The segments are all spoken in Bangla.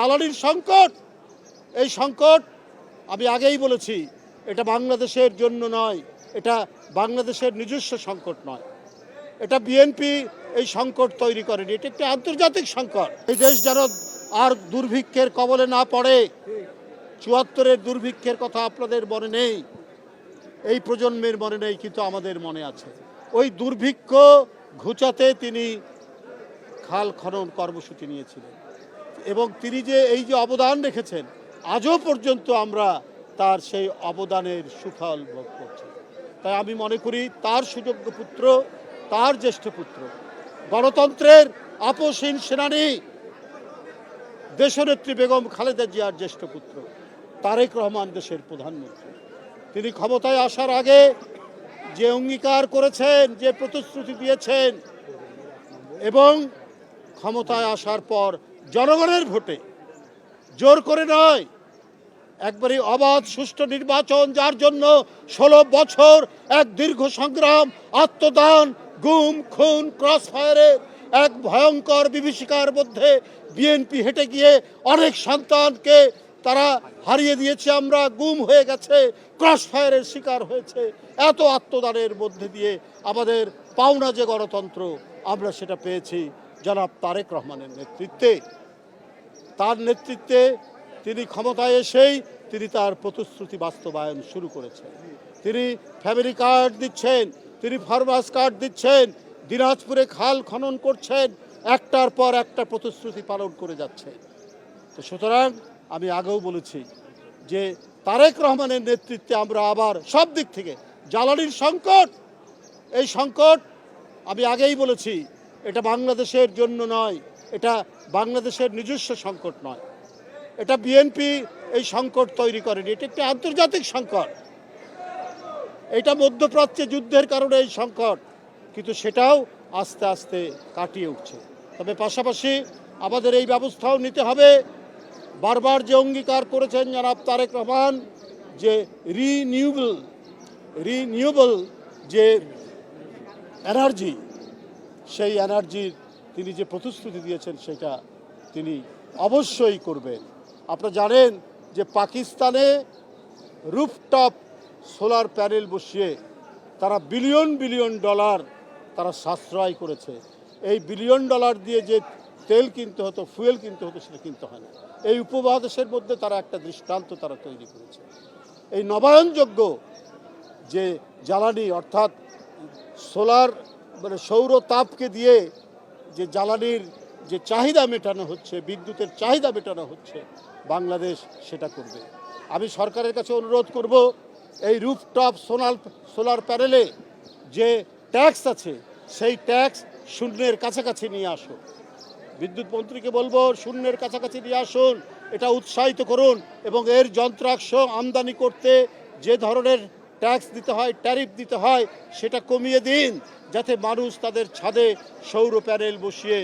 জ্বালানির সংকট, এই সংকট আমি আগেই বলেছি এটা বাংলাদেশের জন্য নয়, এটা বাংলাদেশের নিজস্ব সংকট নয়, এটা বিএনপি এই সংকট তৈরি করেনি, এটা একটি আন্তর্জাতিক সংকট। এই দেশ যেন আর দুর্ভিক্ষের কবলে না পড়ে। ৭৪-এর দুর্ভিক্ষের কথা আপনাদের মনে নেই, এই প্রজন্মের মনে নেই, কিন্তু আমাদের মনে আছে। ওই দুর্ভিক্ষ ঘুচাতে তিনি খাল খনন কর্মসূচি নিয়েছিলেন এবং তিনি যে এই যে অবদান রেখেছেন আজও পর্যন্ত আমরা তার সেই অবদানের সুফল ভোগ করছি। তাই আমি মনে করি তার সুযোগ্য পুত্র, তার জ্যেষ্ঠ পুত্র, গণতন্ত্রের আপসহীন সেনানী দেশনেত্রী বেগম খালেদা জিয়ার জ্যেষ্ঠ পুত্র তারেক রহমান দেশের প্রধানমন্ত্রী। তিনি ক্ষমতায় আসার আগে যে অঙ্গীকার করেছেন, যে প্রতিশ্রুতি দিয়েছেন এবং ক্ষমতায় আসার পর জনগণের ভোটে জোর করে নয়, একবারই অবাধ সুষ্ঠু নির্বাচন, যার জন্য 16 বছর এক দীর্ঘ সংগ্রাম, আত্মদান, গুম খুন, ক্রসফায়ারের এক ভয়ঙ্কর বিভীষিকার মধ্যে বিএনপি হেঁটে গিয়ে অনেক সন্তানকে তারা হারিয়ে দিয়েছে, আমরা গুম হয়ে গেছে, ক্রসফায়ারের শিকার হয়েছে। এত আত্মদানের মধ্যে দিয়ে আমাদের পাওনা যে গণতন্ত্র আমরা সেটা পেয়েছি জনাব তারেক রহমানের নেতৃত্বে। তার নেতৃত্বে তিনি ক্ষমতায় এসেই তিনি তার প্রতিশ্রুতি বাস্তবায়ন শুরু করেছেন। তিনি ফ্যামিলি কার্ড দিচ্ছেন, তিনি ফার্মার্স কার্ড দিচ্ছেন, দিনাজপুরে খাল খনন করছেন, একটার পর একটা প্রতিশ্রুতি পালন করে যাচ্ছে। তো সুতরাং আমি আগেও বলেছি যে তারেক রহমানের নেতৃত্বে আমরা আবার সব দিক থেকে জ্বালানির সংকট, এই সংকট আমি আগেই বলেছি এটা বাংলাদেশের জন্য নয়, এটা বাংলাদেশের নিজস্ব সংকট নয়, এটা বিএনপি এই সংকট তৈরি করেনি, এটা একটি আন্তর্জাতিক সংকট। এটা মধ্যপ্রাচ্যে যুদ্ধের কারণে এই সংকট, কিন্তু সেটাও আস্তে আস্তে কাটিয়ে উঠছে। তবে পাশাপাশি আমাদের এই ব্যবস্থাও নিতে হবে, বারবার যে অঙ্গীকার করেছেন জনাব তারেক রহমান যে রিনিউয়েবল যে এনার্জি, সেই এনার্জির তিনি যে প্রতিশ্রুতি দিয়েছেন সেটা তিনি অবশ্যই করবেন। আপনারা জানেন যে পাকিস্তানে রুফটপ সোলার প্যানেল বসিয়ে তারা বিলিয়ন বিলিয়ন ডলার তারা সাশ্রয় করেছে। এই বিলিয়ন ডলার দিয়ে যে তেল কিনতে হতো, ফুয়েল কিনতে হতো, সেটা কিনতে হয় না। এই উপমহাদেশের মধ্যে তারা একটা দৃষ্টান্ত তারা তৈরি করেছে। এই নবায়নযোগ্য যে জ্বালানি অর্থাৎ সোলার মানে সৌর তাপকে দিয়ে যে জ্বালানির যে চাহিদা মেটানো হচ্ছে, বিদ্যুতের চাহিদা মেটানো হচ্ছে, বাংলাদেশ সেটা করবে। আমি সরকারের কাছে অনুরোধ করব এই রুফটপ সোলার প্যানেলে যে ট্যাক্স আছে সেই ট্যাক্স শূন্যের কাছাকাছি নিয়ে আসুন। বিদ্যুৎ মন্ত্রীকে বলবো শূন্যের কাছাকাছি নিয়ে আসুন, এটা উৎসাহিত করুন এবং এর যন্ত্রাংশ আমদানি করতে যে ধরনের ট্যাক্স দিতে হয়, ট্যারিফ দিতে হয়, সেটা কমিয়ে দিন, যাতে মানুষ তাদের ছাদে সৌর প্যানেল বসিয়ে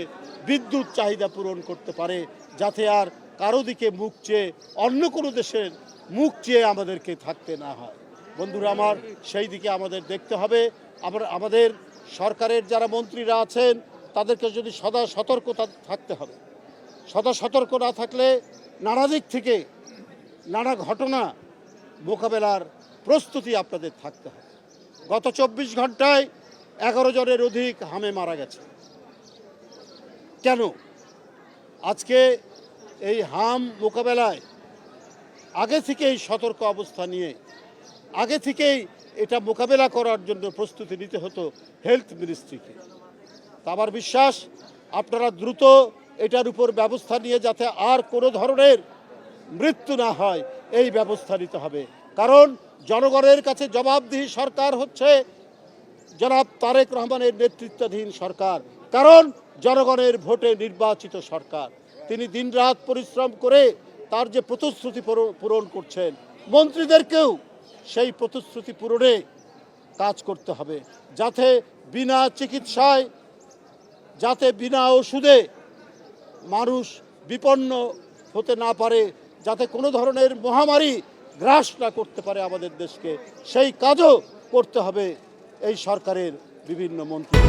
বিদ্যুৎ চাহিদা পূরণ করতে পারে, যাতে আর কারো দিকে মুখ চেয়ে অন্য কোনো দেশের মুখ চেয়ে আমাদেরকে থাকতে না হয়। বন্ধুরা আমার, সেই দিকে আমাদের দেখতে হবে। আমাদের সরকারের যারা মন্ত্রীরা আছেন তাদেরকে যদি সদা সতর্ক থাকতে হবে। সদা সতর্ক না থাকলে নানা দিক থেকে নানা ঘটনা মোকাবেলার প্রস্তুতি আপনাদের থাকতে হবে। গত 24 ঘন্টায় 11 জনের অধিক হামে মারা গেছে। কেন? আজকে এই হাম মোকাবেলায় আগে থেকেই সতর্ক অবস্থা নিয়ে আগে থেকেই এটা মোকাবেলা করার জন্য প্রস্তুতি নিতে হতো হেলথ মিনিস্ট্রিকে। আমার বিশ্বাস আপনারা দ্রুত এটার উপর ব্যবস্থা নিয়ে যাতে আর কোনো ধরনের মৃত্যু না হয় এই ব্যবস্থা নিতে হবে। কারণ জনগণের কাছে জবাবদিহি সরকার হচ্ছে জনাব তারেক রহমানের নেতৃত্বাধীন সরকার, কারণ জনগণের ভোটে নির্বাচিত সরকার। তিনি দিনরাত পরিশ্রম করে তার যে প্রতিশ্রুতি পূরণ করছেন, মন্ত্রীদেরকেও সেই প্রতিশ্রুতি পূরণে কাজ করতে হবে, যাতে বিনা চিকিৎসায়, যাতে বিনা ওষুধে মানুষ বিপন্ন হতে না পারে, যাতে কোনো ধরনের মহামারী গ্রাস না করতে পারে আমাদের দেশকে, সেই কাজও করতে হবে এই সরকারের বিভিন্ন মন্ত্রী।